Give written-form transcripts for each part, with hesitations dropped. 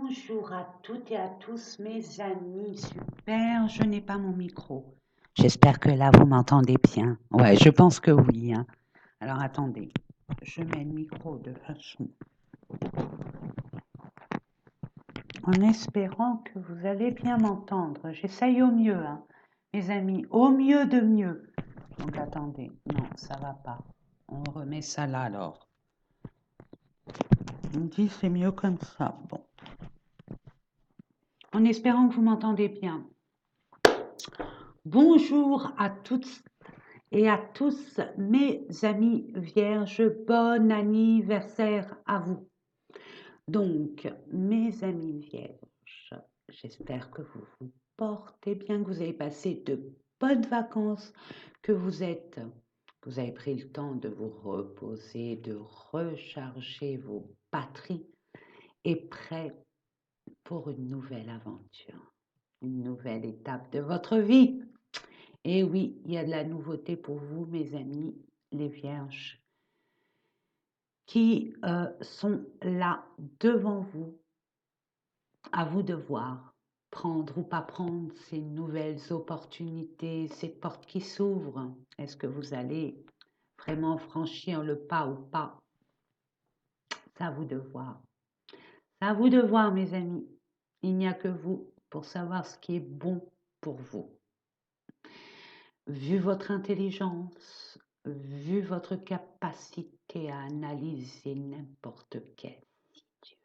Bonjour à toutes et à tous mes amis. Super, je n'ai pas mon micro. J'espère que là vous m'entendez bien. Ouais, je pense que oui, hein. Alors attendez, je mets le micro de façon en espérant que vous allez bien m'entendre. J'essaye au mieux, hein, mes amis, au mieux de mieux. Donc attendez, non, ça va pas. On remet ça là alors. On me dit c'est mieux comme ça. Bon, en espérant que vous m'entendez bien. Bonjour à toutes et à tous mes amis vierges, bon anniversaire à vous. Donc, mes amis vierges, j'espère que vous vous portez bien, que vous avez passé de bonnes vacances, que vous avez pris le temps de vous reposer, de recharger vos batteries et prêts pour une nouvelle aventure, une nouvelle étape de votre vie. Et oui, il y a de la nouveauté pour vous, mes amis, les vierges, qui sont là devant vous, à vous de voir, prendre ou pas prendre ces nouvelles opportunités, ces portes qui s'ouvrent. Est-ce que vous allez vraiment franchir le pas ou pas? C'est à vous de voir. C'est à vous de voir, mes amis. Il n'y a que vous pour savoir ce qui est bon pour vous. Vu votre intelligence, vu votre capacité à analyser n'importe quelle situation,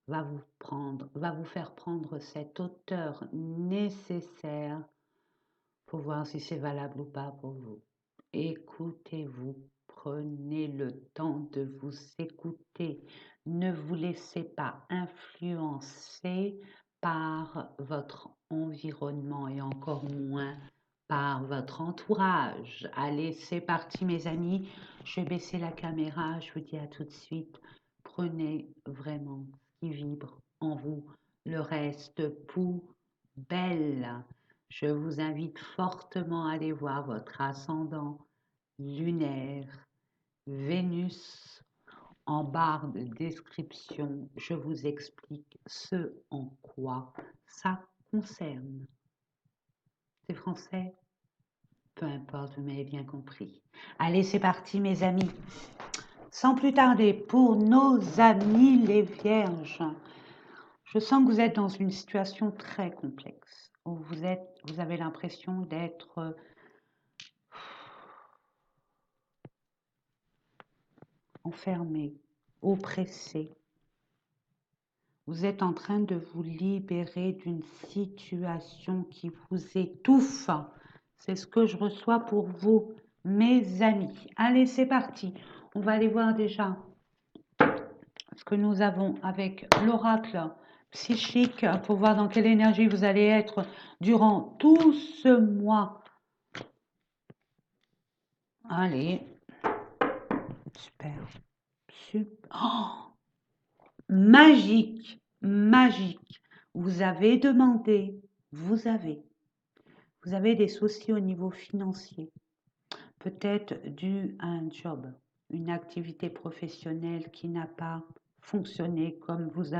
va vous faire prendre cette hauteur nécessaire pour voir si c'est valable ou pas pour vous. Écoutez-vous, prenez le temps de vous écouter. Ne vous laissez pas influencer par votre environnement et encore moins par votre entourage. Allez, c'est parti mes amis. Je vais baisser la caméra. Je vous dis à tout de suite. Prenez vraiment ce qui vibre en vous. Le reste poubelle. Je vous invite fortement à aller voir votre ascendant lunaire, Vénus. En barre de description, je vous explique ce en quoi ça concerne. C'est français? Peu importe, vous m'avez bien compris. Allez, c'est parti mes amis. Sans plus tarder, pour nos amis les vierges, je sens que vous êtes dans une situation très complexe, où vous avez l'impression d'être enfermé, oppressé. Vous êtes en train de vous libérer d'une situation qui vous étouffe. C'est ce que je reçois pour vous, mes amis. Allez, c'est parti. On va aller voir déjà ce que nous avons avec l'oracle psychique pour voir dans quelle énergie vous allez être durant tout ce mois. Allez. Super. Super. Oh, magique. Magique. Vous avez demandé, vous avez des soucis au niveau financier, peut-être dû à un job, une activité professionnelle qui n'a pas fonctionné comme vous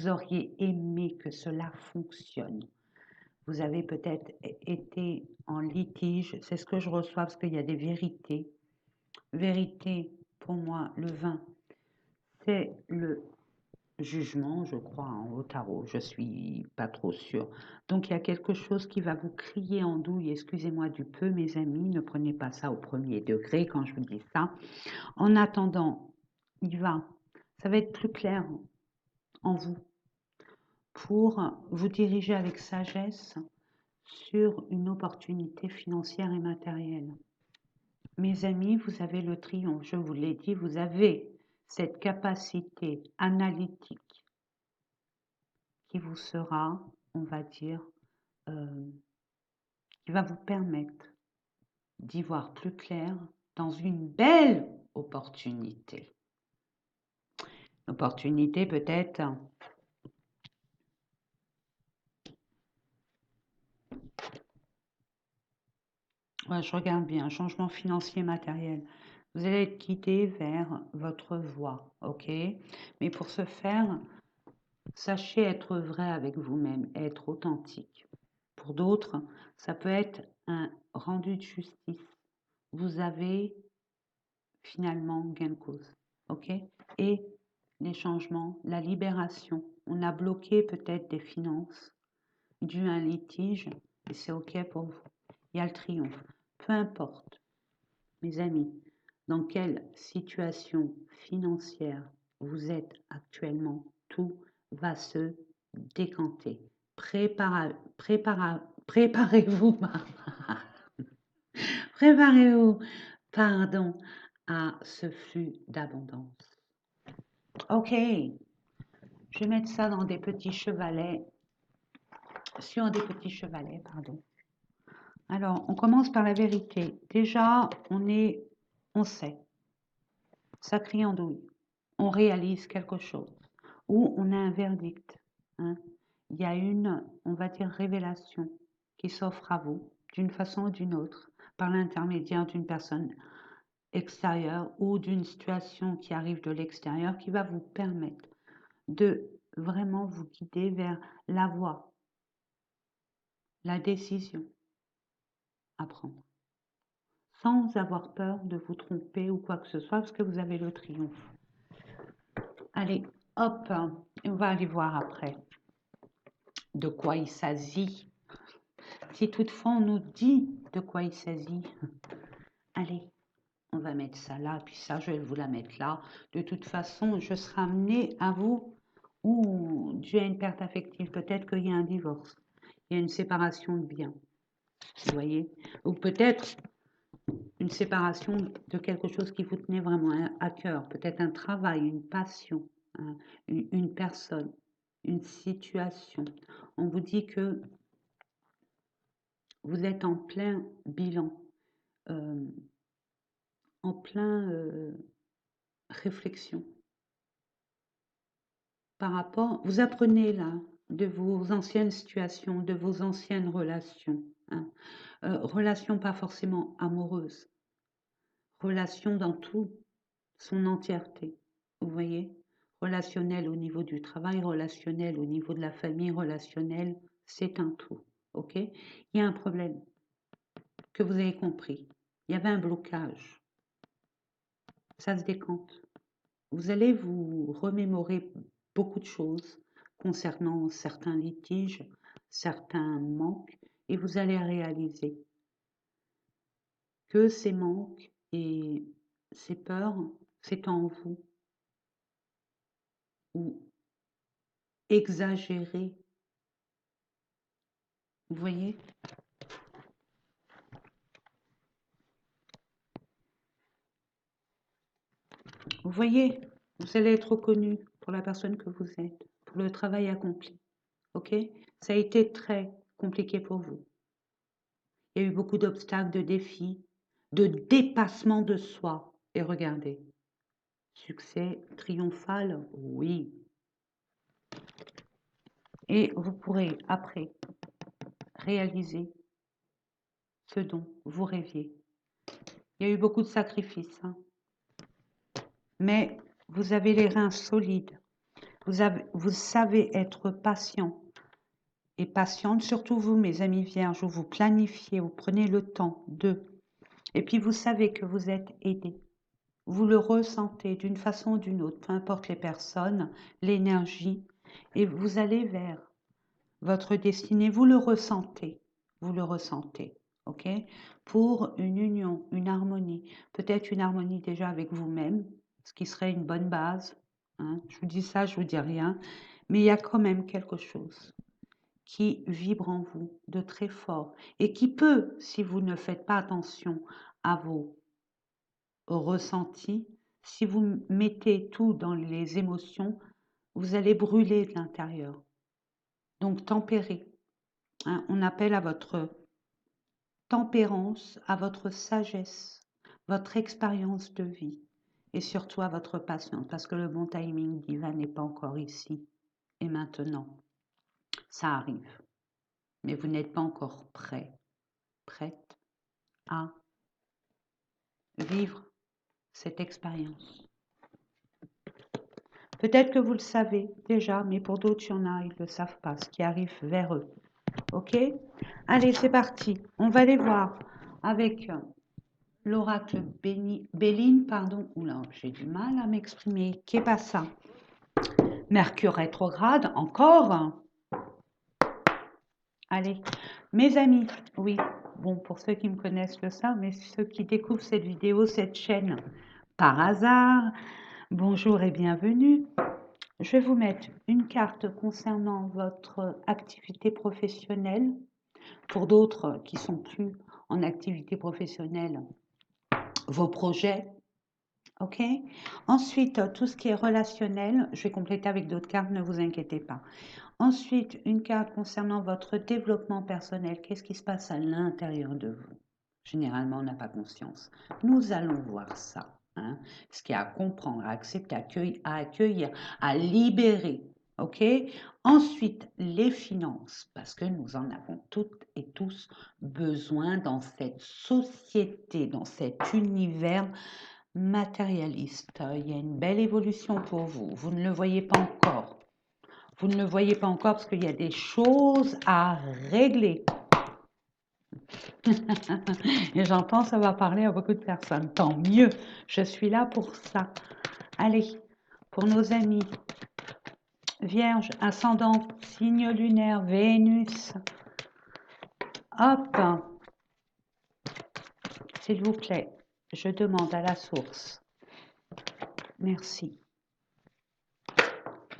auriez aimé que cela fonctionne. Vous avez peut-être été en litige, c'est ce que je reçois parce qu'il y a des vérités. Vérité, pour moi, le vin, c'est le jugement, je crois, au tarot, je suis pas trop sûre. Donc il y a quelque chose qui va vous crier en douille, excusez-moi du peu mes amis, ne prenez pas ça au premier degré quand je vous dis ça. En attendant, ça va être plus clair en vous pour vous diriger avec sagesse sur une opportunité financière et matérielle. Mes amis, vous avez le triomphe, je vous l'ai dit, vous avez cette capacité analytique qui vous sera, on va dire, qui va vous permettre d'y voir plus clair dans une belle opportunité. Opportunité peut-être ouais, je regarde bien, changement financier matériel. Vous allez être guidé vers votre voie, ok? Mais pour ce faire, sachez être vrai avec vous-même, être authentique. Pour d'autres, ça peut être un rendu de justice. Vous avez finalement gain de cause, ok? Et les changements, la libération. On a bloqué peut-être des finances dû à un litige et c'est ok pour vous. Il y a le triomphe. Peu importe, mes amis, dans quelle situation financière vous êtes actuellement, tout va se décanter. Préparez-vous, préparez-vous, pardon, à ce flux d'abondance. Ok, je vais mettre ça dans des petits chevalets, sur des petits chevalets, pardon. Alors, on commence par la vérité. Déjà, on sait, ça crie en douille. On réalise quelque chose ou on a un verdict, hein. Il y a une, on va dire, révélation qui s'offre à vous d'une façon ou d'une autre par l'intermédiaire d'une personne extérieure ou d'une situation qui arrive de l'extérieur qui va vous permettre de vraiment vous guider vers la voie, la décision à prendre, sans avoir peur de vous tromper ou quoi que ce soit, parce que vous avez le triomphe. Allez, hop, on va aller voir après de quoi il s'agit. Si toutefois on nous dit de quoi il s'agit, allez, on va mettre ça là, puis ça, je vais vous la mettre là. De toute façon, je serai amenée à vous, ou dû à une perte affective, peut-être qu'il y a un divorce, il y a une séparation de biens, vous voyez, ou peut-être une séparation de quelque chose qui vous tenait vraiment à cœur, peut-être un travail, une passion, hein, une personne, une situation. On vous dit que vous êtes en plein bilan, euh, en plein réflexion par rapport, vous apprenez là de vos anciennes situations, de vos anciennes relations, hein. Relations pas forcément amoureuses, relations dans tout son entièreté, vous voyez, relationnel au niveau du travail, relationnel au niveau de la famille, relationnel, c'est un tout, ok? Il y a un problème que vous avez compris, il y avait un blocage, ça se décante. Vous allez vous remémorer beaucoup de choses concernant certains litiges, certains manques, et vous allez réaliser que ces manques et ces peurs, c'est en vous ou exagéré. Vous voyez? Vous voyez? Vous allez être reconnu pour la personne que vous êtes, pour le travail accompli. Ok? Ça a été très compliqué pour vous. Il y a eu beaucoup d'obstacles, de défis, de dépassement de soi. Et regardez, succès triomphal, oui. Et vous pourrez après réaliser ce dont vous rêviez. Il y a eu beaucoup de sacrifices, hein. Mais vous avez les reins solides. Vous savez être patient et patiente, surtout vous, mes amis vierges, où vous planifiez, vous prenez le temps de. Et puis vous savez que vous êtes aidé. Vous le ressentez d'une façon ou d'une autre, peu importe les personnes, l'énergie, et vous allez vers votre destinée, vous le ressentez, ok? Pour une union, une harmonie, peut-être une harmonie déjà avec vous-même, ce qui serait une bonne base, hein. Je vous dis ça, je vous dis rien, mais il y a quand même quelque chose qui vibre en vous de très fort et qui peut, si vous ne faites pas attention à vos ressentis, si vous mettez tout dans les émotions, vous allez brûler de l'intérieur. Donc tempérez, hein. On appelle à votre tempérance, à votre sagesse, votre expérience de vie et surtout à votre patience, parce que le bon timing divin n'est pas encore ici et maintenant. Ça arrive, mais vous n'êtes pas encore prêt, prête à vivre cette expérience. Peut-être que vous le savez déjà, mais pour d'autres, il y en a, ils ne le savent pas, ce qui arrive vers eux. Ok? Allez, c'est parti. On va les voir avec l'oracle Béline, pardon. Oula, j'ai du mal à m'exprimer. Qu'est pas ça? Mercure rétrograde, encore? Allez, mes amis, oui, bon, pour ceux qui me connaissent le savent, mais ceux qui découvrent cette vidéo, cette chaîne, par hasard, bonjour et bienvenue. Je vais vous mettre une carte concernant votre activité professionnelle. Pour d'autres qui sont plus en activité professionnelle, vos projets. Ok. Ensuite, tout ce qui est relationnel, je vais compléter avec d'autres cartes, ne vous inquiétez pas. Ensuite, une carte concernant votre développement personnel. Qu'est-ce qui se passe à l'intérieur de vous? Généralement, on n'a pas conscience. Nous allons voir ça. Hein? Ce qui est à comprendre, à accepter, à accueillir, à libérer. Ok? Ensuite, les finances, parce que nous en avons toutes et tous besoin dans cette société, dans cet univers matérialiste. Il y a une belle évolution pour vous. Vous ne le voyez pas encore. Vous ne le voyez pas encore parce qu'il y a des choses à régler. Et j'entends, ça va parler à beaucoup de personnes. Tant mieux, je suis là pour ça. Allez, pour nos amis. Vierge, ascendant, signe lunaire, Vénus. Hop. S'il vous plaît, je demande à la source. Merci.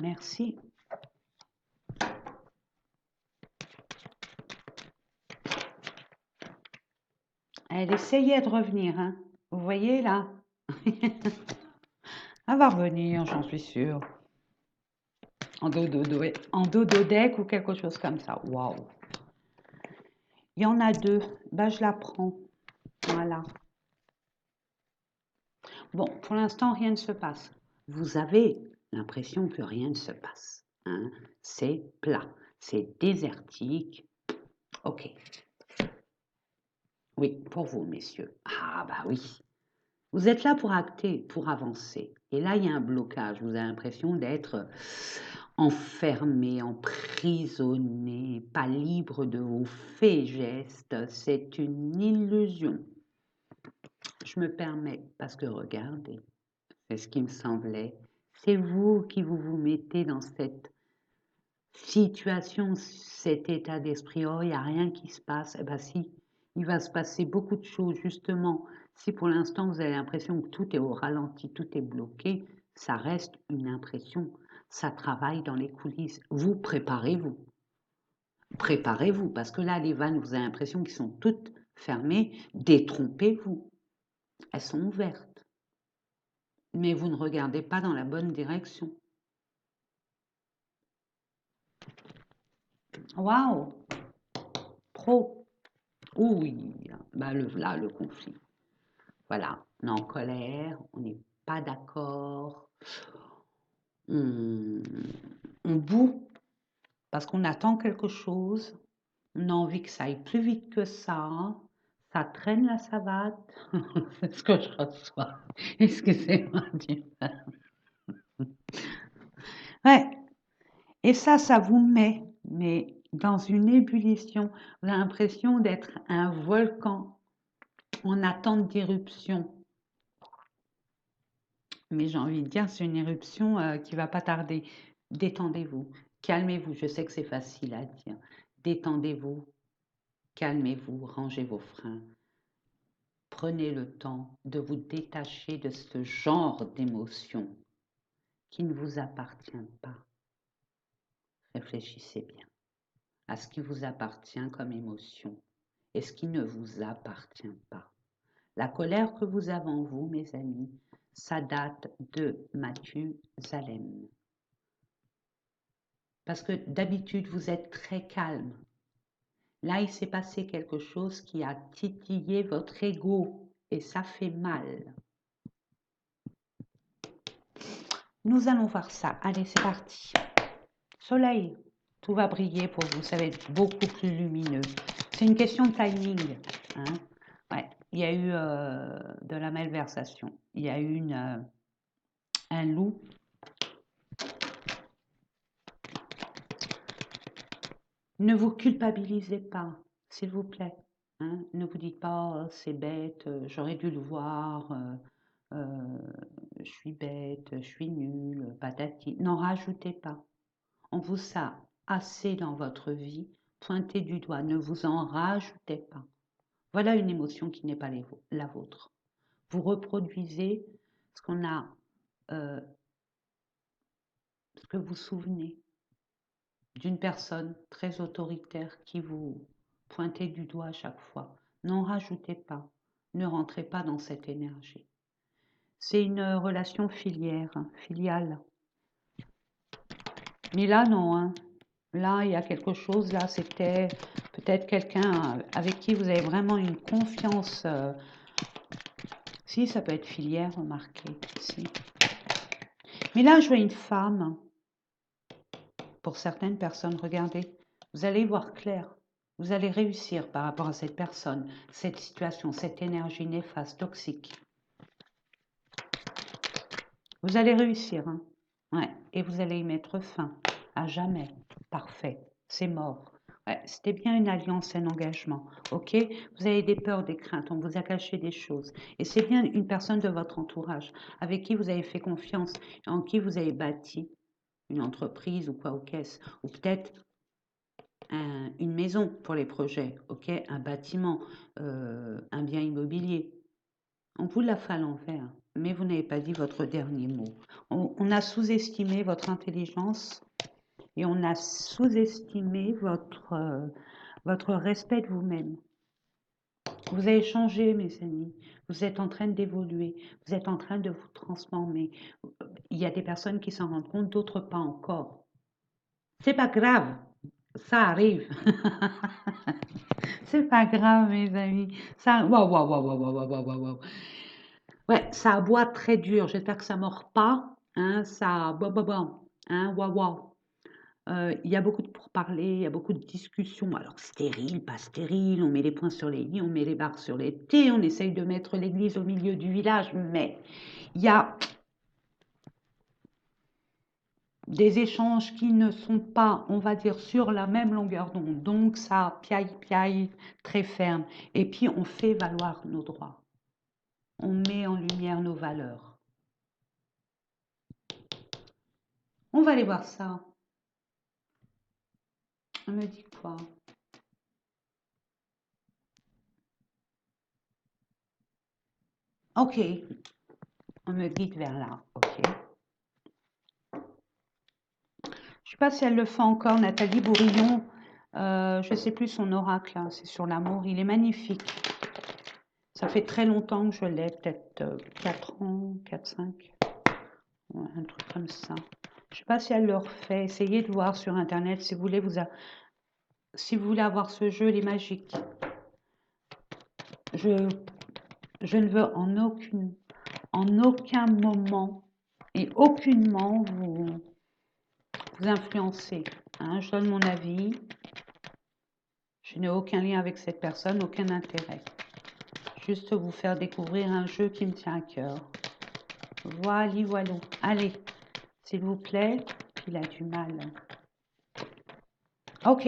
Merci. Elle essayait de revenir, hein. Vous voyez là? Elle va revenir, j'en suis sûre. En dodo-deck ou quelque chose comme ça. Waouh. Il y en a deux. Ben, je la prends. Voilà. Bon, pour l'instant, rien ne se passe. Vous avez l'impression que rien ne se passe. Hein? C'est plat. C'est désertique. Ok. Oui, pour vous, messieurs. Ah, bah oui. Vous êtes là pour acter, pour avancer. Et là, il y a un blocage. Vous avez l'impression d'être enfermé, emprisonné, pas libre de vos faits et gestes. C'est une illusion. Je me permets, parce que regardez, c'est ce qui me semblait. C'est vous qui vous mettez dans cette situation, cet état d'esprit. Oh, il n'y a rien qui se passe. Eh bien si, il va se passer beaucoup de choses, justement. Si pour l'instant vous avez l'impression que tout est au ralenti, tout est bloqué, ça reste une impression. Ça travaille dans les coulisses. Vous préparez-vous. Préparez-vous, parce que là, les vannes, vous avez l'impression qu'elles sont toutes fermées. Détrompez-vous. Elles sont ouvertes. Mais vous ne regardez pas dans la bonne direction. Waouh! Pro. Oui, bah là, le conflit. Voilà, on est en colère, on n'est pas d'accord, on, on bout parce qu'on attend quelque chose, on a envie que ça aille plus vite que ça traîne la savate, c'est ce que je reçois. Excusez-moi du mal. Ouais, et ça vous met, mais dans une ébullition, vous avez l'impression d'être un volcan en attente d'éruption. Mais j'ai envie de dire, c'est une éruption qui va pas tarder. Détendez-vous, calmez-vous. Je sais que c'est facile à dire. Détendez-vous, calmez-vous, rangez vos freins. Prenez le temps de vous détacher de ce genre d'émotion qui ne vous appartient pas. Réfléchissez bien à ce qui vous appartient comme émotion et ce qui ne vous appartient pas. La colère que vous avez en vous, mes amis, ça date de Mathusalem. Parce que d'habitude, vous êtes très calme. Là, il s'est passé quelque chose qui a titillé votre ego et ça fait mal. Nous allons voir ça. Allez, c'est parti. Soleil, tout va briller pour vous. Ça va être beaucoup plus lumineux. C'est une question de timing. Hein? Ouais. il y a eu de la malversation. Il y a eu un loup. Ne vous culpabilisez pas, s'il vous plaît. Hein. Ne vous dites pas, oh, c'est bête, j'aurais dû le voir, euh, je suis bête, je suis nulle, patati. N'en rajoutez pas. On vous a assez dans votre vie. Pointez du doigt, ne vous en rajoutez pas. Voilà une émotion qui n'est pas la vôtre. Vous reproduisez ce qu'on a, ce que vous souvenez d'une personne très autoritaire qui vous pointait du doigt à chaque fois. N'en rajoutez pas. Ne rentrez pas dans cette énergie. C'est une relation filiale. Mais là, non. Hein. Là, il y a quelque chose. Là, c'était peut-être quelqu'un avec qui vous avez vraiment une confiance. Si, ça peut être filière, remarquez. Si. Mais là, je vois une femme. Pour certaines personnes, regardez, vous allez voir clair. Vous allez réussir par rapport à cette personne, cette situation, cette énergie néfaste, toxique. Vous allez réussir, hein? Ouais. Et vous allez y mettre fin. À jamais. Parfait. C'est mort. Ouais. C'était bien une alliance, un engagement. Ok? Vous avez des peurs, des craintes. On vous a caché des choses. Et c'est bien une personne de votre entourage avec qui vous avez fait confiance, en qui vous avez bâti une entreprise ou quoi, ou qu'est-ce. Ou peut-être une maison pour les projets, ok, un bâtiment, un bien immobilier. On vous l'a fait à l'envers, mais vous n'avez pas dit votre dernier mot. On a sous-estimé votre intelligence et on a sous-estimé votre respect de vous-même. Vous avez changé, mes amis. Vous êtes en train d'évoluer. Vous êtes en train de vous transformer. Il y a des personnes qui s'en rendent compte, d'autres pas encore. C'est pas grave. Ça arrive. C'est pas grave, mes amis. Ça, waouh, waouh, waouh, waouh, waouh, waouh, waouh, waouh. Ouais, ça aboie très dur. J'espère que ça mord pas. Hein, ça, hein, waouh, waouh. Il y a beaucoup de pourparlers, il y a beaucoup de discussions. Alors, stérile, pas stérile, on met les points sur les i, on met les barres sur les t, on essaye de mettre l'église au milieu du village, mais il y a des échanges qui ne sont pas, on va dire, sur la même longueur d'onde. Donc, ça piaille très ferme. Et puis, on fait valoir nos droits. On met en lumière nos valeurs. On va aller voir ça. On me dit quoi? Ok. On me guide vers là. Ok. Je ne sais pas si elle le fait encore, Nathalie Bourillon. Je ne sais plus son oracle, hein, c'est sur l'amour. Il est magnifique. Ça fait très longtemps que je l'ai, peut-être 4 ans, 4-5. Ouais, un truc comme ça. Je ne sais pas si elle le refait. Essayez de voir sur Internet si vous voulez, si vous voulez avoir ce jeu, il est magique. Je ne veux en aucun moment et aucunement vous influencer. Hein. Je donne mon avis. Je n'ai aucun lien avec cette personne, aucun intérêt. Juste vous faire découvrir un jeu qui me tient à cœur. Voilà. Allez, s'il vous plaît. Il a du mal. Ok.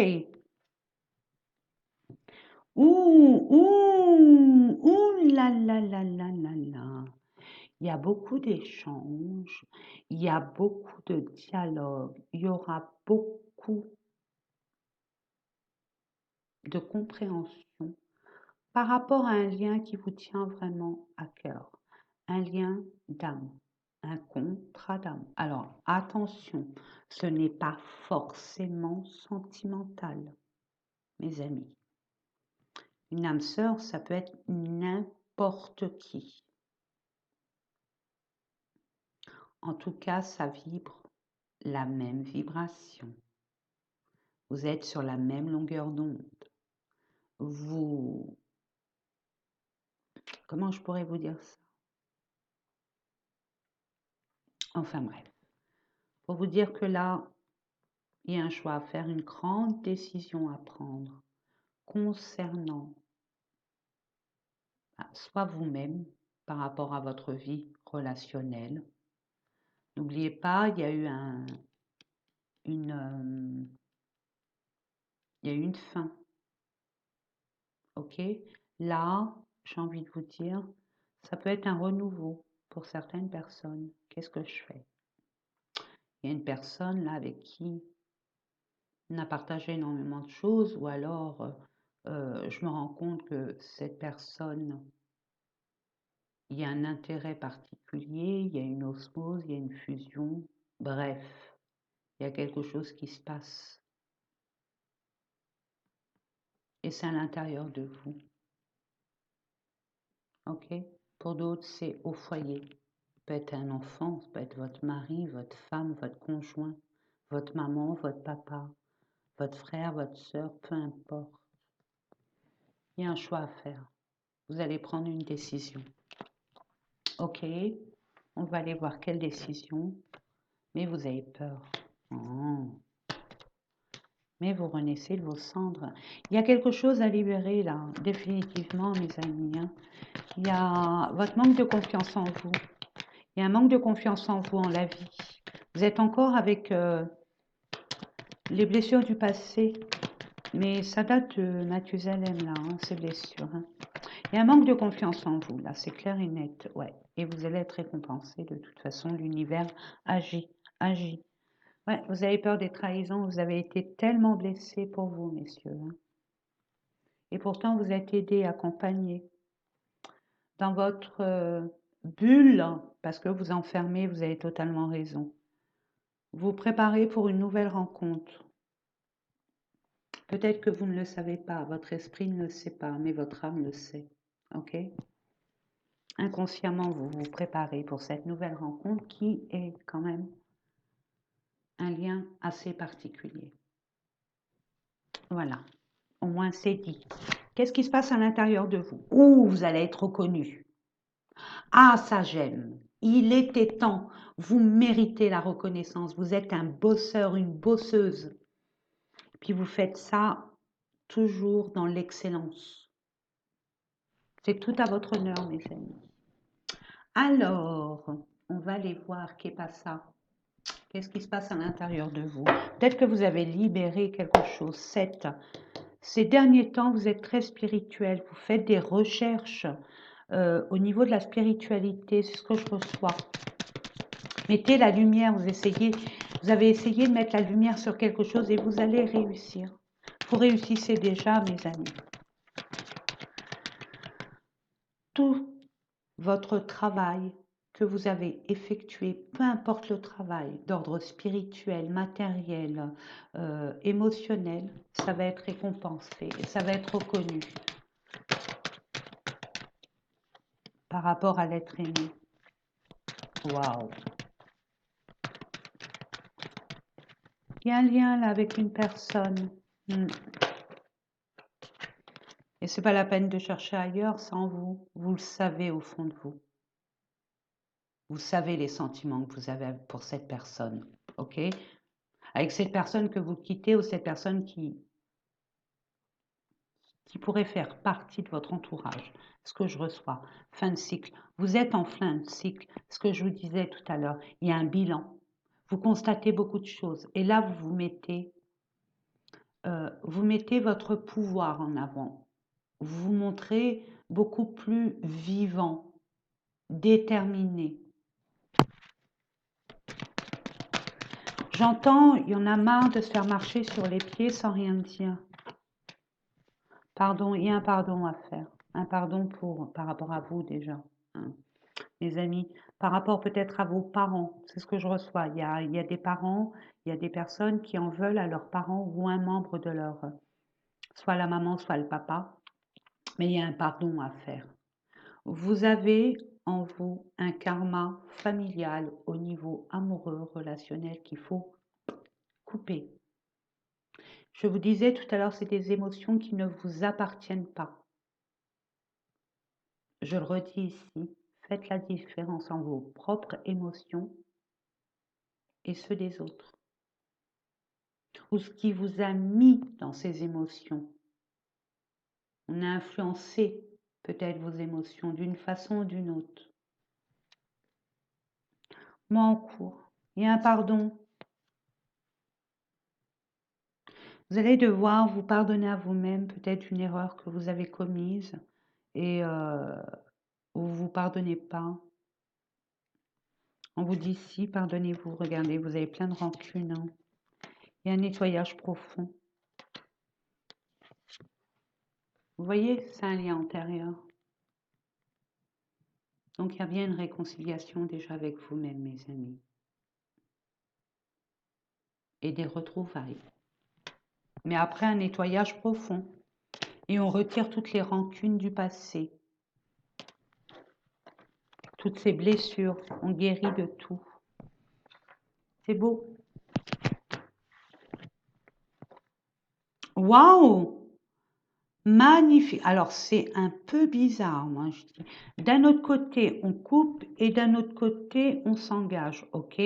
Là. Il y a beaucoup d'échanges, il y a beaucoup de dialogues, il y aura beaucoup de compréhension par rapport à un lien qui vous tient vraiment à cœur, un lien d'âme, un contrat d'âme. Alors attention, ce n'est pas forcément sentimental, mes amis. Une âme sœur, ça peut être n'importe qui. En tout cas, ça vibre la même vibration. Vous êtes sur la même longueur d'onde. Vous... Comment je pourrais vous dire ça? Enfin bref. Pour vous dire que là, il y a un choix à faire, une grande décision à prendre concernant soit vous-même par rapport à votre vie relationnelle. N'oubliez pas, il y a eu une, il y a eu une fin, ok? Là, j'ai envie de vous dire, ça peut être un renouveau pour certaines personnes. Qu'est-ce que je fais? Il y a une personne là avec qui on a partagé énormément de choses, ou alors je me rends compte que cette personne, il y a un intérêt particulier, il y a une osmose, il y a une fusion, bref, il y a quelque chose qui se passe. Et c'est à l'intérieur de vous. Ok? Pour d'autres, c'est au foyer. Ça peut être un enfant, ça peut être votre mari, votre femme, votre conjoint, votre maman, votre papa, votre frère, votre soeur, peu importe. Il y a un choix à faire. Vous allez prendre une décision. Ok? On va aller voir quelle décision. Mais vous avez peur. Oh. Mais vous renaissez de vos cendres. Il y a quelque chose à libérer là, définitivement, mes amis, hein. Il y a votre manque de confiance en vous. Il y a un manque de confiance en vous, en la vie. Vous êtes encore avec les blessures du passé, mais ça date de Mathusalem, là, hein, ces blessures. Hein. Il y a un manque de confiance en vous, là, c'est clair et net, ouais. Et vous allez être récompensé, de toute façon, l'univers agit, agit. Ouais, vous avez peur des trahisons, vous avez été tellement blessé pour vous, messieurs. Hein. Et pourtant, vous êtes aidé, accompagné. Dans votre bulle, parce que vous enfermez, vous avez totalement raison. Vous préparez pour une nouvelle rencontre. Peut-être que vous ne le savez pas, votre esprit ne le sait pas, mais votre âme le sait. Ok? Inconsciemment, vous vous préparez pour cette nouvelle rencontre qui est quand même un lien assez particulier. Voilà, au moins c'est dit. Qu'est-ce qui se passe à l'intérieur de vous? Ouh, vous allez être reconnu. Ah, ça j'aime. Il était temps. Vous méritez la reconnaissance. Vous êtes un bosseur, une bosseuse. Puis vous faites ça toujours dans l'excellence. C'est tout à votre honneur, mes amis. Alors, on va aller voir qu'est pas ça. Qu'est-ce qui se passe à l'intérieur de vous? Peut-être que vous avez libéré quelque chose. Ces derniers temps, vous êtes très spirituel. Vous faites des recherches au niveau de la spiritualité. C'est ce que je reçois. Mettez la lumière. Vous avez essayé de mettre la lumière sur quelque chose et vous allez réussir. Vous réussissez déjà, mes amis. Tout votre travail que vous avez effectué, peu importe le travail, d'ordre spirituel, matériel, émotionnel, ça va être récompensé et ça va être reconnu par rapport à l'être aimé. Waouh! Il y a un lien là avec une personne. Et c'est pas la peine de chercher ailleurs, sans vous. Vous le savez au fond de vous. Vous savez les sentiments que vous avez pour cette personne, ok? Avec cette personne que vous quittez ou cette personne qui pourrait faire partie de votre entourage, ce que je reçois. Fin de cycle. Vous êtes en fin de cycle. Ce que je vous disais tout à l'heure, il y a un bilan. Vous constatez beaucoup de choses. Et là, vous mettez votre pouvoir en avant. Vous vous montrez beaucoup plus vivant, déterminé. J'entends, il y en a marre de se faire marcher sur les pieds sans rien dire. Pardon, il y a un pardon à faire. Un pardon par rapport à vous déjà. Hein. Mes amis, par rapport peut-être à vos parents, c'est ce que je reçois. Il y a des parents, il y a des personnes qui en veulent à leurs parents ou un membre de leur, soit la maman, soit le papa, mais il y a un pardon à faire. Vous avez en vous un karma familial au niveau amoureux, relationnel qu'il faut couper. Je vous disais tout à l'heure, c'est des émotions qui ne vous appartiennent pas. Je le redis ici, faites la différence entre vos propres émotions et ceux des autres. Ou ce qui vous a mis dans ces émotions. On est influencé peut-être vos émotions d'une façon ou d'une autre. Moi en cours, il y a un pardon. Vous allez devoir vous pardonner à vous-même, peut-être une erreur que vous avez commise et vous ne vous pardonnez pas. On vous dit si, pardonnez-vous, regardez, vous avez plein de rancune. Hein. Il y a un nettoyage profond. Vous voyez, c'est un lien antérieur. Donc il y a bien une réconciliation déjà avec vous-même, mes amis. Et des retrouvailles. Mais après un nettoyage profond. Et on retire toutes les rancunes du passé. Toutes ces blessures. On guérit de tout. C'est beau. Waouh! Magnifique. Alors, c'est un peu bizarre, moi, je dis. D'un autre côté, on coupe et d'un autre côté, on s'engage. OK?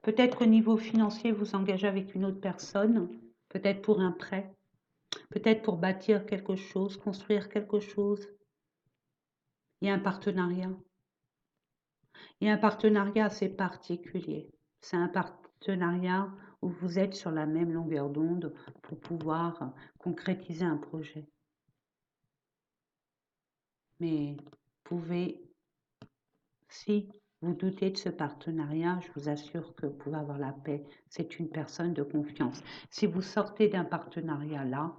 Peut-être qu'au niveau financier, vous engagez avec une autre personne. Peut-être pour un prêt. Peut-être pour bâtir quelque chose, construire quelque chose. Il y a un partenariat. Il y a un partenariat assez particulier. C'est un partenariat où vous êtes sur la même longueur d'onde pour pouvoir concrétiser un projet. Mais vous pouvez, si vous doutez de ce partenariat, je vous assure que vous pouvez avoir la paix. C'est une personne de confiance. Si vous sortez d'un partenariat là,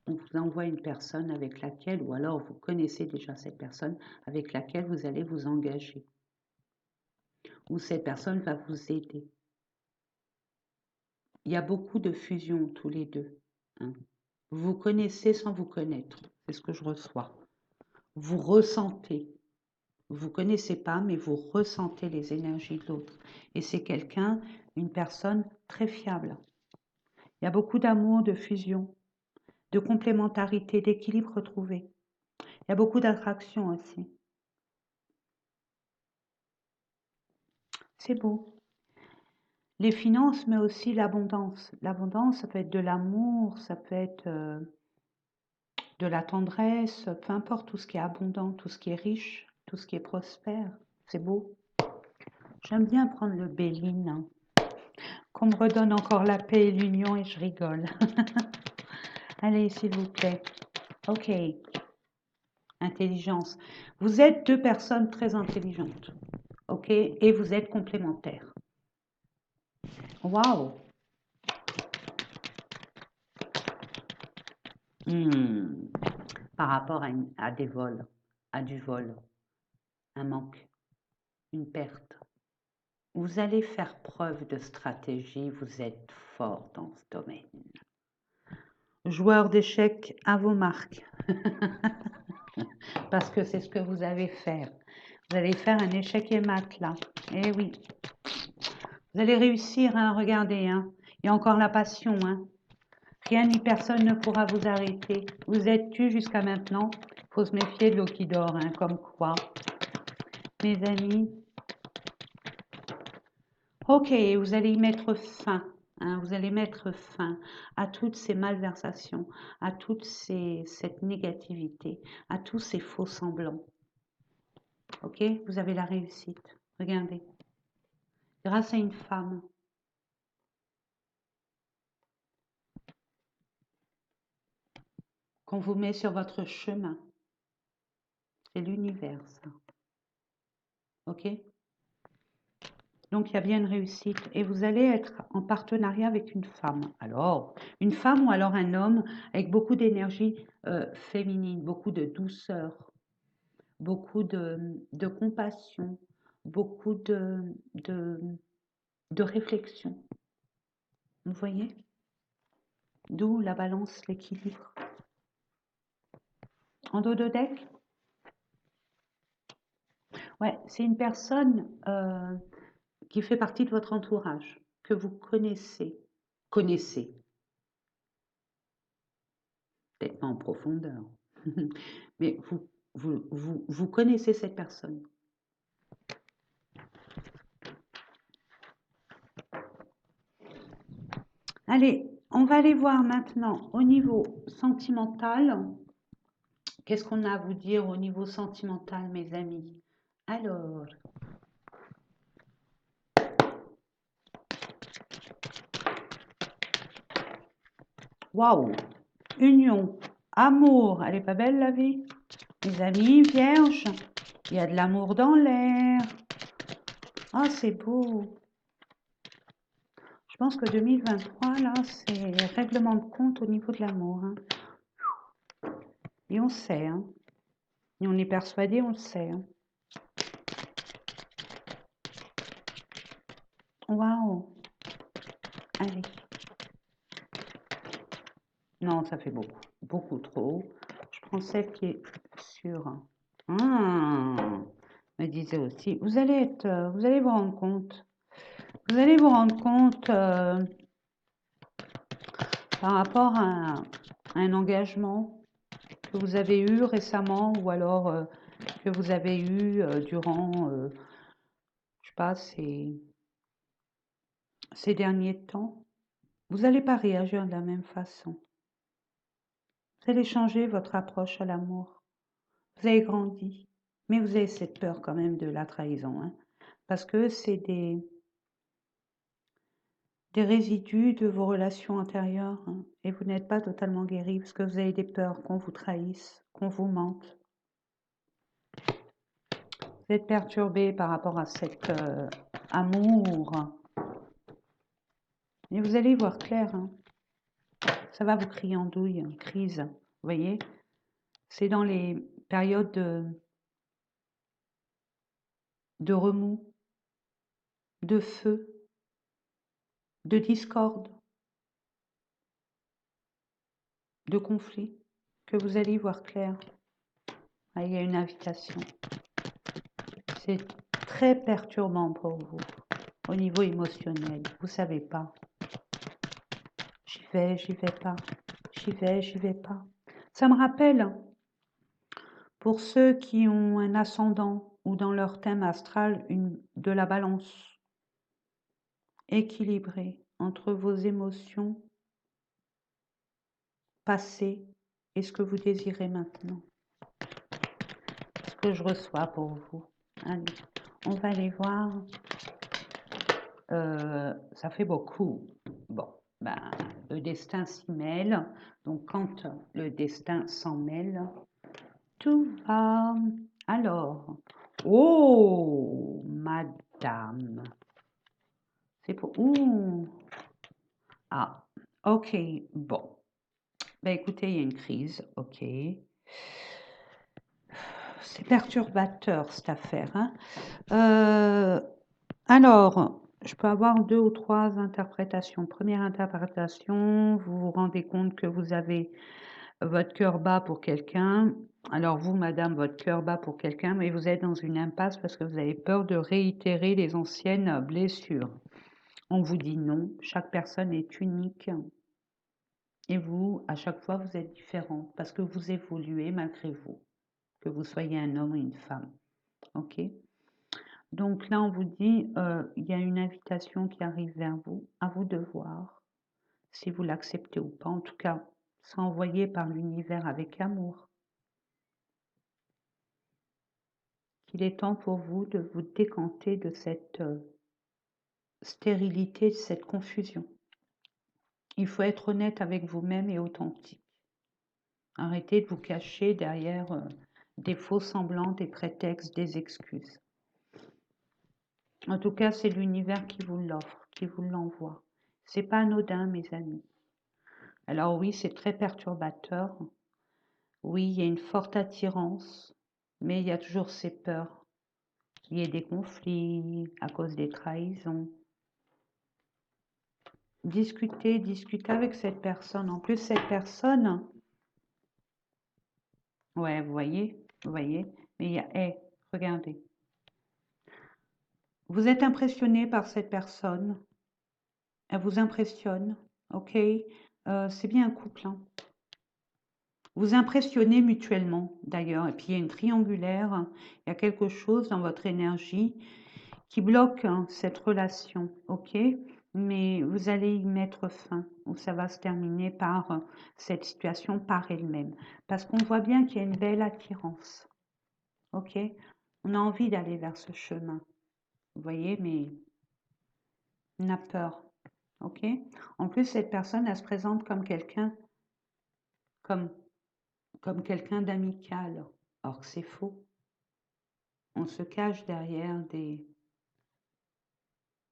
on vous envoie une personne avec laquelle, ou alors vous connaissez déjà cette personne avec laquelle vous allez vous engager. Ou cette personne va vous aider. Il y a beaucoup de fusion tous les deux. Hein. Vous vous connaissez sans vous connaître. C'est ce que je reçois. Vous ressentez. Vous connaissez pas, mais vous ressentez les énergies de l'autre. Et c'est quelqu'un, une personne très fiable. Il y a beaucoup d'amour, de fusion, de complémentarité, d'équilibre retrouvé. Il y a beaucoup d'attraction aussi. C'est beau. Les finances, mais aussi l'abondance. L'abondance, ça peut être de l'amour, ça peut être de la tendresse, peu importe tout ce qui est abondant, tout ce qui est riche, tout ce qui est prospère. C'est beau. J'aime bien prendre le Béline, hein, qu'on me redonne encore la paix et l'union et je rigole. Allez, s'il vous plaît. Ok. Intelligence. Vous êtes deux personnes très intelligentes. Ok. Et vous êtes complémentaires. Waouh. Par rapport à des vols, à du vol, un manque, une perte. Vous allez faire preuve de stratégie, vous êtes fort dans ce domaine. Joueur d'échecs à vos marques. Parce que c'est ce que vous allez faire. Vous allez faire un échec et mat là. Eh oui. Vous allez réussir, hein, regardez. Hein. Il y a encore la passion. Hein. Rien ni personne ne pourra vous arrêter. Vous êtes tu jusqu'à maintenant. Il faut se méfier de l'eau qui dort, hein, comme quoi. Mes amis. Ok, vous allez y mettre fin. Hein, vous allez mettre fin à toutes ces malversations, à toute cette négativité, à tous ces faux semblants. Ok, vous avez la réussite. Regardez. Grâce à une femme. Qu'on vous met sur votre chemin. C'est l'univers, ça. Ok? Donc, il y a bien une réussite. Et vous allez être en partenariat avec une femme. Alors, une femme ou alors un homme avec beaucoup d'énergie féminine, beaucoup de douceur, beaucoup de compassion, beaucoup de réflexion. Vous voyez? D'où la balance, l'équilibre. En dos de deck? Ouais, c'est une personne qui fait partie de votre entourage, que vous connaissez. Connaissez. Peut-être pas en profondeur. Mais vous connaissez cette personne. Allez, on va aller voir maintenant au niveau sentimental. Qu'est-ce qu'on a à vous dire au niveau sentimental, mes amis? Alors, waouh! Union, amour, elle est pas belle la vie? Mes amis vierges, il y a de l'amour dans l'air. Ah, c'est beau. Je pense que 2023, là, c'est règlement de compte au niveau de l'amour, hein. Et on sait, hein. Et on est persuadé, on le sait, hein. Waouh! Allez. Non, ça fait beaucoup. Beaucoup trop. Je prends celle qui est sur. Me disait aussi, vous allez vous rendre compte. Vous allez vous rendre compte par rapport à un engagement que vous avez eu récemment ou alors que vous avez eu durant, je sais pas, ces derniers temps. Vous n'allez pas réagir de la même façon. Vous allez changer votre approche à l'amour. Vous avez grandi, mais vous avez cette peur quand même de la trahison, hein, parce que c'est des résidus de vos relations antérieures, hein, et vous n'êtes pas totalement guéri parce que vous avez des peurs qu'on vous trahisse, qu'on vous mente. Vous êtes perturbé par rapport à cet amour, et vous allez y voir clair, hein. Ça va vous crier en douille, hein, crise, vous voyez. C'est dans les périodes de remous, de feu, de discorde, de conflit, que vous allez y voir clair. Ah, il y a une invitation. C'est très perturbant pour vous au niveau émotionnel. Vous savez pas. J'y vais pas. J'y vais pas. Ça me rappelle, pour ceux qui ont un ascendant ou dans leur thème astral de la balance équilibrée entre vos émotions passées et ce que vous désirez maintenant. Ce que je reçois pour vous. Allez, on va aller voir. Ça fait beaucoup. Bon, ben, le destin s'y mêle. Donc, quand le destin s'en mêle, tout va. Alors, oh, madame. C'est pour. Ouh. Ah, ok, bon. Ben, écoutez, il y a une crise, ok. C'est perturbateur cette affaire, hein. Alors, je peux avoir 2 ou 3 interprétations. Première interprétation, vous vous rendez compte que vous avez votre cœur bat pour quelqu'un. Alors vous, madame, votre cœur bat pour quelqu'un, mais vous êtes dans une impasse parce que vous avez peur de réitérer les anciennes blessures. On vous dit non, chaque personne est unique. Et vous, à chaque fois, vous êtes différent parce que vous évoluez malgré vous, que vous soyez un homme ou une femme. OK? Donc là, on vous dit, il y a une invitation qui arrive vers vous, à vous de voir si vous l'acceptez ou pas. En tout cas, c'est envoyé par l'univers avec amour. Qu'il est temps pour vous de vous décanter de cette stérilité, de cette confusion. Il faut être honnête avec vous-même et authentique. Arrêtez de vous cacher derrière des faux semblants, des prétextes, des excuses. En tout cas, c'est l'univers qui vous l'offre, qui vous l'envoie. C'est pas anodin, mes amis. Alors oui, c'est très perturbateur. Oui, il y a une forte attirance, mais il y a toujours ces peurs qu'il y ait des conflits à cause des trahisons. Discutez avec cette personne. En plus, cette personne, ouais, vous voyez, mais il y a, regardez. Vous êtes impressionné par cette personne. Elle vous impressionne, ok? C'est bien un couple, hein. Vous impressionnez mutuellement, d'ailleurs. Et puis, il y a une triangulaire. Il y a quelque chose dans votre énergie qui bloque, hein, cette relation, ok? mais vous allez y mettre fin, ou ça va se terminer par cette situation par elle-même. Parce qu'on voit bien qu'il y a une belle attirance. Ok? On a envie d'aller vers ce chemin. Vous voyez, mais on a peur. Ok? En plus, cette personne, elle se présente comme quelqu'un, comme, comme quelqu'un d'amical. Or que c'est faux. On se cache derrière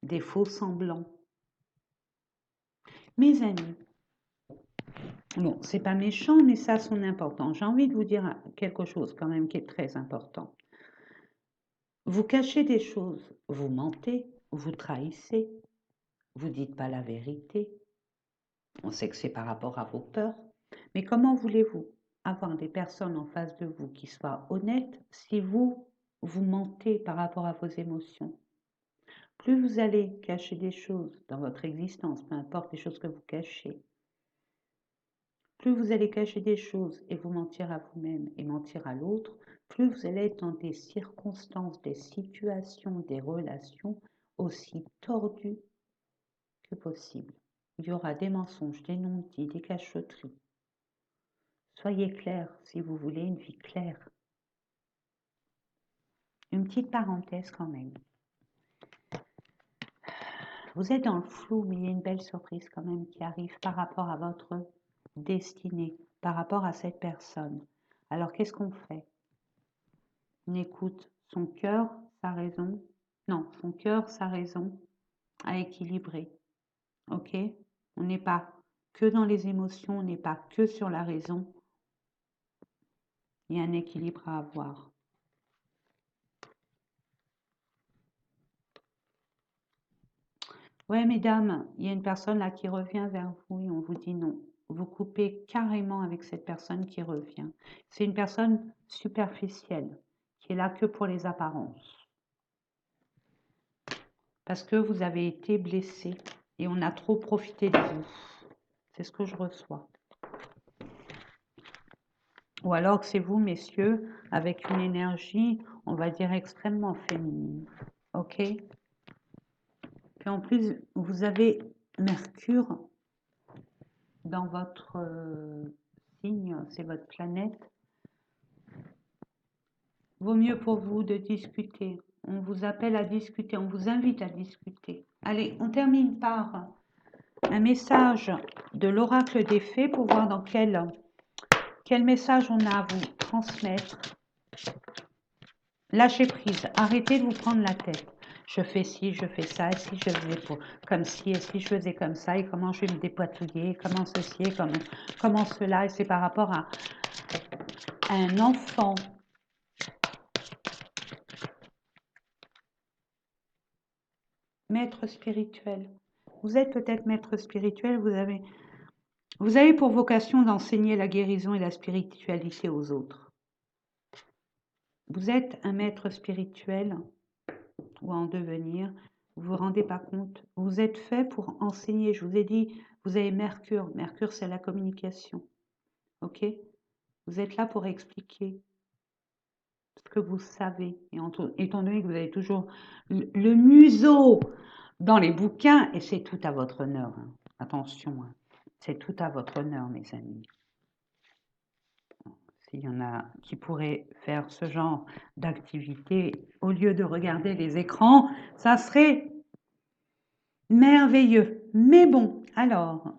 des faux semblants. Mes amis, bon, c'est pas méchant, mais ça a son importance. J'ai envie de vous dire quelque chose quand même qui est très important. Vous cachez des choses, vous mentez, vous trahissez, vous dites pas la vérité. On sait que c'est par rapport à vos peurs, mais comment voulez-vous avoir des personnes en face de vous qui soient honnêtes si vous mentez par rapport à vos émotions? Plus vous allez cacher des choses dans votre existence, peu importe les choses que vous cachez, plus vous allez cacher des choses et vous mentir à vous-même et mentir à l'autre, plus vous allez être dans des circonstances, des situations, des relations aussi tordues que possible. Il y aura des mensonges, des non-dits, des cachotteries. Soyez clair si vous voulez une vie claire. Une petite parenthèse quand même. Vous êtes dans le flou, mais il y a une belle surprise quand même qui arrive par rapport à votre destinée, par rapport à cette personne. Alors qu'est-ce qu'on fait? On écoute son cœur, sa raison. Non, son cœur, sa raison à équilibrer. Ok? On n'est pas que dans les émotions, on n'est pas que sur la raison. Il y a un équilibre à avoir. Ouais, mesdames, il y a une personne là qui revient vers vous et on vous dit non. Vous coupez carrément avec cette personne qui revient. C'est une personne superficielle qui est là que pour les apparences. Parce que vous avez été blessé et on a trop profité de vous. C'est ce que je reçois. Ou alors que c'est vous, messieurs, avec une énergie, on va dire, extrêmement féminine. Ok? Puis en plus, vous avez Mercure dans votre signe, c'est votre planète. Vaut mieux pour vous de discuter. On vous appelle à discuter, on vous invite à discuter. Allez, on termine par un message de l'oracle des fées pour voir dans quel message on a à vous transmettre. Lâchez prise, arrêtez de vous prendre la tête. Je fais ci, je fais ça, et si je faisais comme ci, et si je faisais comme ça, et comment je vais me dépatouiller, comment ceci, et comment cela, et c'est par rapport à un enfant. Maître spirituel. Vous êtes peut-être maître spirituel, vous avez pour vocation d'enseigner la guérison et la spiritualité aux autres. Vous êtes un maître spirituel ou en devenir, vous vous rendez pas compte. Vous êtes fait pour enseigner. Je vous ai dit, vous avez Mercure. Mercure, c'est la communication. Ok? Vous êtes là pour expliquer ce que vous savez. Et étant donné que vous avez toujours le museau dans les bouquins, et c'est tout à votre honneur. Hein. Attention, hein. C'est tout à votre honneur, mes amis. S'il y en a qui pourraient faire ce genre d'activité au lieu de regarder les écrans, ça serait merveilleux. Mais bon, alors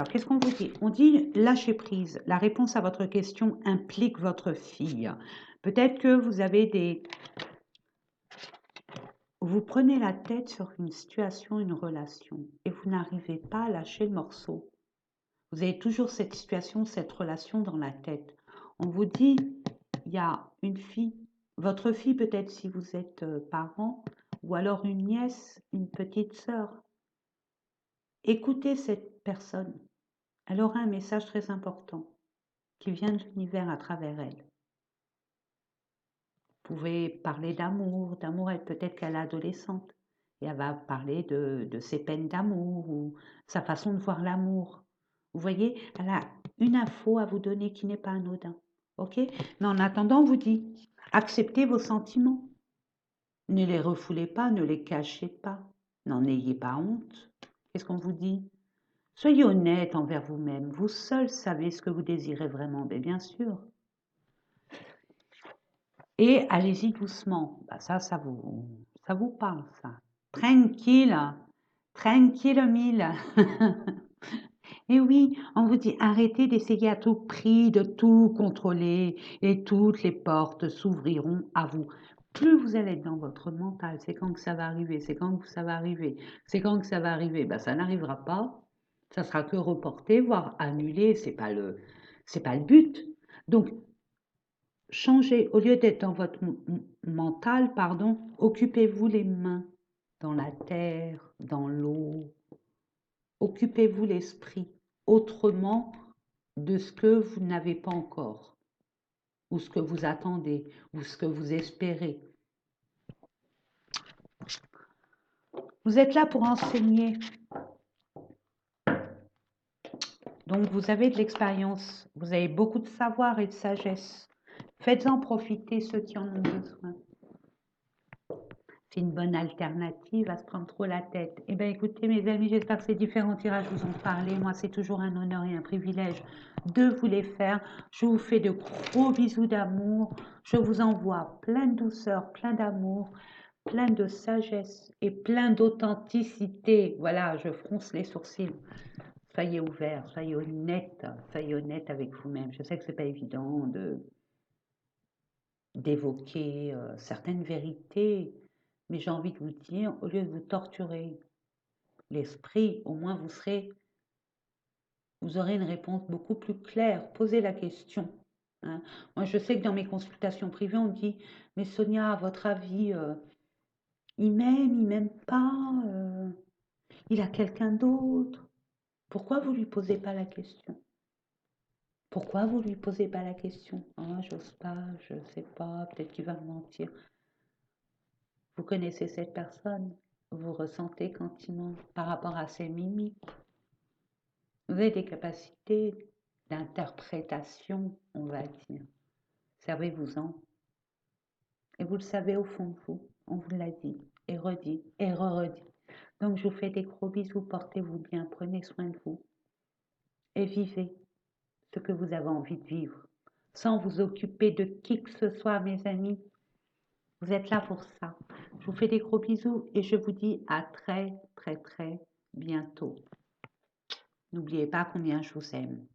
qu'est-ce qu'on vous dit? On dit lâcher prise. La réponse à votre question implique votre fille. Peut-être que vous avez vous prenez la tête sur une situation, une relation, et vous n'arrivez pas à lâcher le morceau. Vous avez toujours cette situation, cette relation dans la tête. On vous dit, il y a une fille, votre fille peut-être si vous êtes parent, ou alors une nièce, une petite sœur. Écoutez cette personne. Elle aura un message très important qui vient de l'univers à travers elle. Vous pouvez parler d'amour, peut-être qu'elle est adolescente et elle va parler de ses peines d'amour ou sa façon de voir l'amour. Vous voyez, elle a une info à vous donner qui n'est pas anodin. Ok? Mais en attendant, on vous dit, acceptez vos sentiments. Ne les refoulez pas, ne les cachez pas. N'en ayez pas honte. Qu'est-ce qu'on vous dit? Soyez honnête envers vous-même. Vous seul savez ce que vous désirez vraiment, mais bien sûr. Et allez-y doucement. Bah, ça vous parle, ça. Tranquille, tranquille mille. Et oui, on vous dit arrêtez d'essayer à tout prix de tout contrôler et toutes les portes s'ouvriront à vous. Plus vous allez être dans votre mental, c'est quand que ça va arriver, c'est quand que ça va arriver, c'est quand que ça va arriver, ben, ça n'arrivera pas. Ça sera que reporté, voire annulé, c'est pas le but. Donc, changez, au lieu d'être dans votre mental, pardon, occupez-vous les mains dans la terre, dans l'eau, occupez-vous l'esprit autrement de ce que vous n'avez pas encore, ou ce que vous attendez, ou ce que vous espérez. Vous êtes là pour enseigner. Donc vous avez de l'expérience, vous avez beaucoup de savoir et de sagesse. Faites-en profiter ceux qui en ont besoin. C'est une bonne alternative à se prendre trop la tête. Eh bien écoutez mes amis, j'espère que ces différents tirages vous ont parlé. Moi c'est toujours un honneur et un privilège de vous les faire. Je vous fais de gros bisous d'amour. Je vous envoie plein de douceur, plein d'amour, plein de sagesse et plein d'authenticité. Voilà, je fronce les sourcils. Soyez ouverts, soyez honnête avec vous-même. Je sais que c'est pas évident d'évoquer certaines vérités, mais j'ai envie de vous dire, au lieu de vous torturer l'esprit, au moins vous aurez une réponse beaucoup plus claire. Posez la question. Hein. Moi, je sais que dans mes consultations privées, on me dit, mais Sonia, à votre avis, il m'aime pas, il a quelqu'un d'autre. Pourquoi vous lui posez pas la question? Pourquoi vous lui posez pas la question? Ah, j'ose pas, je sais pas, peut-être qu'il va me mentir. Vous connaissez cette personne, vous ressentez quand il ment par rapport à ses mimiques. Vous avez des capacités d'interprétation, on va dire. Servez-vous-en. Et vous le savez au fond de vous, on vous l'a dit, et redit, et re-redit. Donc je vous fais des gros bisous, portez-vous bien, prenez soin de vous, et vivez ce que vous avez envie de vivre, sans vous occuper de qui que ce soit, mes amis. Vous êtes là pour ça. Je vous fais des gros bisous et je vous dis à très, très, très bientôt. N'oubliez pas combien je vous aime.